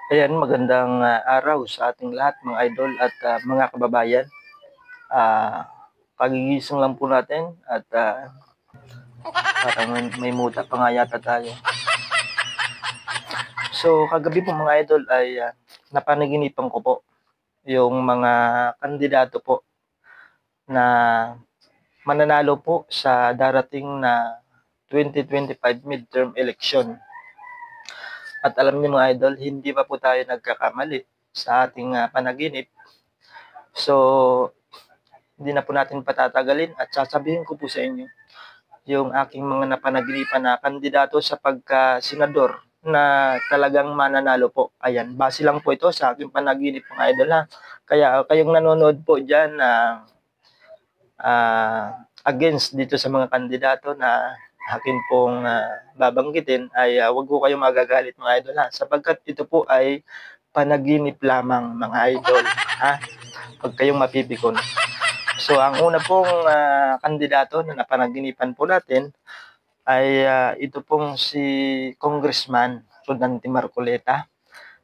Ayan, magandang araw sa ating lahat mga idol at mga kababayan. Kagigising lang po natin at parang may muta pa nga yata tayo. So, kagabi po mga idol ay napanaginipan ko po yung mga kandidato po na mananalo po sa darating na 2025 midterm election. At alam niyo mga idol, hindi pa po tayo nagkakamali sa ating panaginip. So, hindi na po natin patatagalin at sasabihin ko po sa inyo yung aking mga napanaginipan na kandidato sa pagka-senador na talagang mananalo po. Ayan, base lang po ito sa aking panaginip mga idol ha. Kaya kayong nanonood po dyan na against dito sa mga kandidato na akin pong babanggitin ay wag ko kayong magagalit mga idol ha. Sapagkat ito po ay panaginip lamang mga idol ha. Huwag kayong mapipikon. So, ang una pong kandidato na napanaginipan po natin ay ito pong si Congressman Rodante Marcoleta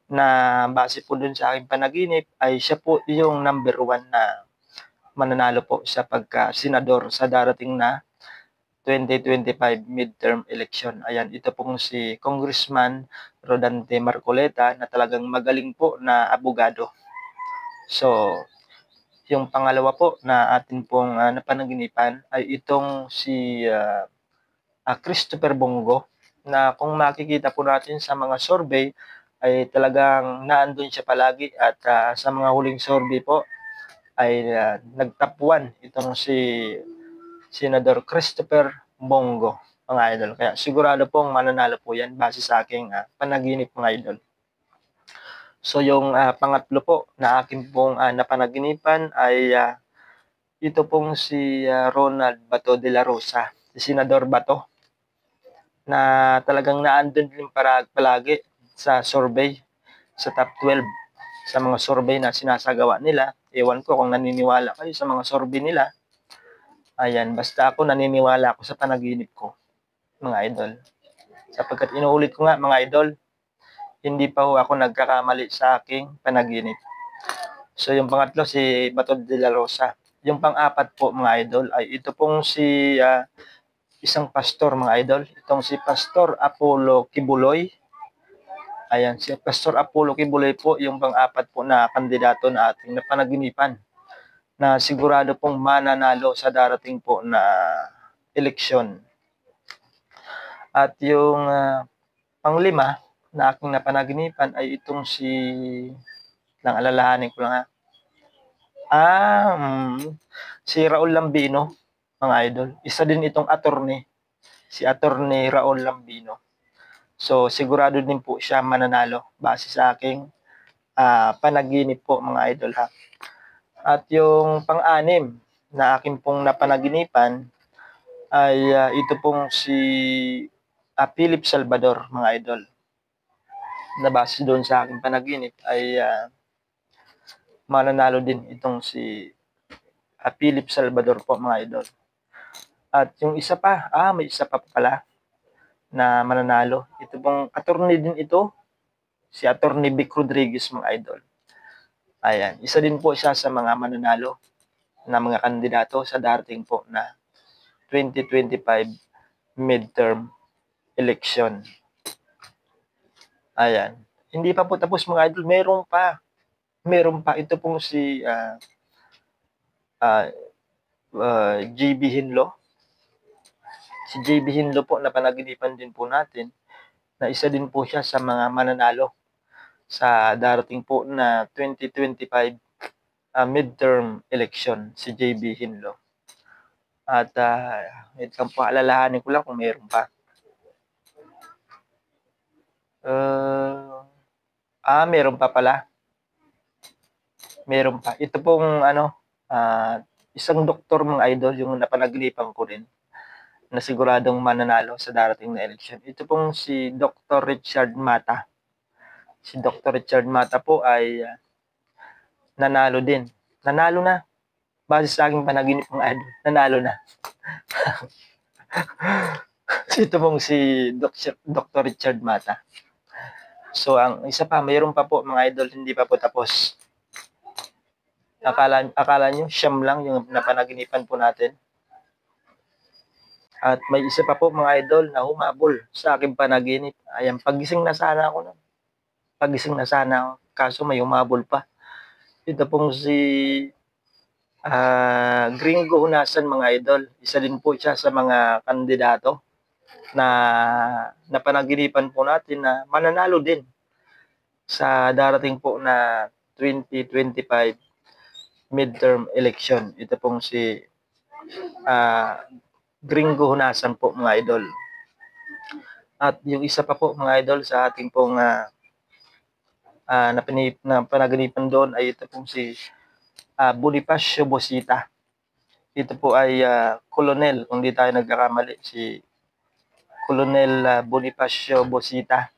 na base po dun sa aking panaginip ay siya po yung number 1 na mananalo po sa pagka-senador sa darating na 2025 midterm election. Ayan, ito pong si Congressman Rodante Marcoleta na talagang magaling po na abogado. So, yung pangalawa po na atin pong napanaginipan ay itong si Christopher Bongo na kung makikita po natin sa mga survey ay talagang naandun siya palagi at sa mga huling survey po ay nag-top 1 itong si Senador Christopher Bongo mga idol. Kaya sigurado pong mananalo po yan base sa aking panaginip mga idol. So yung pangatlo po na akin pong napanaginipan ay ito pong si Ronald Bato de la Rosa, si Senador Bato, na talagang naandun din palagi sa survey, sa top 12, sa mga survey na sinasagawa nila. Ewan ko kung naniniwala kayo sa mga survey nila. Ayan, basta ako naniniwala ako sa panaginip ko, mga idol. Sapagkat inuulit ko nga, mga idol, hindi pa ho ako nagkakamali sa aking panaginip. So yung pangatlo si Bato de la Rosa. Yung pang-apat po mga idol ay ito pong si isang pastor mga idol. Itong si Pastor Apollo Kibuloy. Ayan, si Pastor Apollo Kibuloy po yung pang-apat po na kandidato na ating napanaginipan na sigurado pong mananalo sa darating po na eleksyon. At yung panglima na aking napanaginipan ay itong si lang alalahanin ko lang si Raul Lambino, mga idol. Isa din itong attorney, si attorney Raul Lambino. So, sigurado din po siya mananalo base sa aking panaginip po, mga idol ha. At yung pang-anim na akin pong napanaginipan ay ito pong si Philip Salvador, mga idol. Na base doon sa aking panaginip ay mananalo din itong si Philip Salvador po, mga idol. At yung isa pa, may isa pa pala na mananalo. Ito pong attorney din ito, si Attorney Vic Rodriguez, mga idol. Ayan, isa din po siya sa mga mananalo na mga kandidato sa darating po na 2025 midterm election. Ayan. Hindi pa po tapos mga idol, meron pa. Ito pong si JB Hinlo. Si JB Hinlo po, napanaginipan din po natin na isa din po siya sa mga mananalo sa darating po na 2025 midterm election, si JB Hinlo. At itong paalalahanin ko lang kung meron pa. Meron pa pala. Meron pa. Ito pong isang doktor mga idol, yung napanaginipan ko rin na siguradong mananalo sa darating na election. Ito pong si Dr. Richard Mata. Si Dr. Richard Mata po ay nanalo din. Nanalo na. Base sa aking panaginip mga idol, nanalo na. Ito pong si Dr. Richard Mata. So ang isa pa, mayroon pa po mga idol, hindi pa po tapos. Akala nyo siyam lang yung napanaginipan po natin. At may isa pa po mga idol na humabol sa aking panaginip. Ayan, pagising na sana ako nun. Pagising na sana ako. Kaso may humabol pa. Ito pong si Gringo Hunasan mga idol. Isa din po siya sa mga kandidato na napanaginipan po natin na mananalo din sa darating po na 2025 midterm election. Ito pong si Gringo Hunasan po mga idol. At yung isa pa po mga idol sa ating pong napanaginipan doon ay ito pong si Bonifacio Bosita. Ito po ay Colonel, kung di tayo nagkakamali, si Colonel Bonifacio Bosita.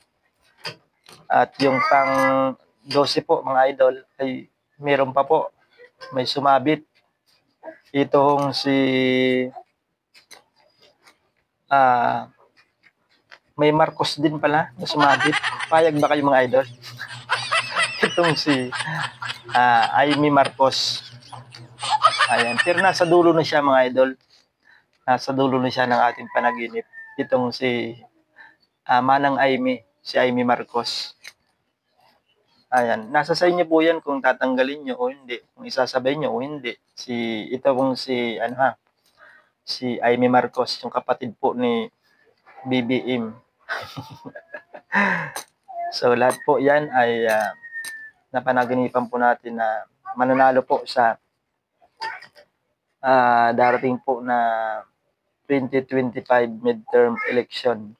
At yung pang 12 po mga idol ay meron pa po, may sumabit. Itong si may Marcos din pala na sumabit. Payag ba kayo mga idol? Itong si Amy Marcos. Ayan. Pero nasa dulo na siya mga idol. Nasa dulo na siya ng ating panaginip. Itong si Manang Amy. Si Amy Marcos. Ayan. Nasa sa inyo po yan kung tatanggalin nyo o hindi. Kung isasabay nyo o hindi. Ito pong si si Amy Marcos, yung kapatid po ni BBM. So lahat po yan ay napanaginipan po natin na mananalo po sa darating po na 2025 midterm election.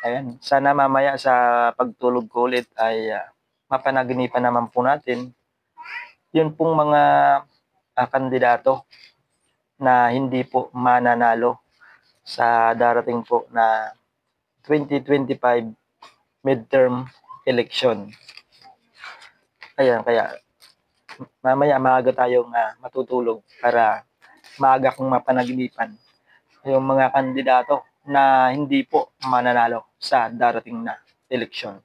Ayan, sana mamaya sa pagtulog ko ulit ay mapanaginipan naman po natin yun pong mga kandidato na hindi po mananalo sa darating po na 2025 midterm election. Ayan, kaya mamaya maaga tayong matutulog para maaga kong mapanaginipan yung mga kandidato na hindi po mananalo sa darating na eleksyon.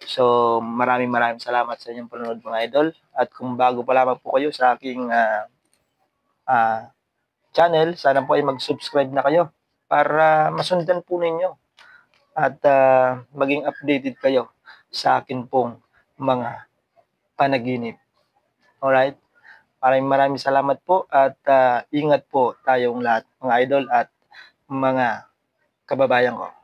So maraming salamat sa inyong panonood mga idol. At kung bago pa lamang po kayo sa aking channel, sana po ay mag-subscribe na kayo para masundan po ninyo at maging updated kayo sa akin pong mga panaginip. Alright? Maraming salamat po at ingat po tayong lahat mga idol at mga kababayan ko.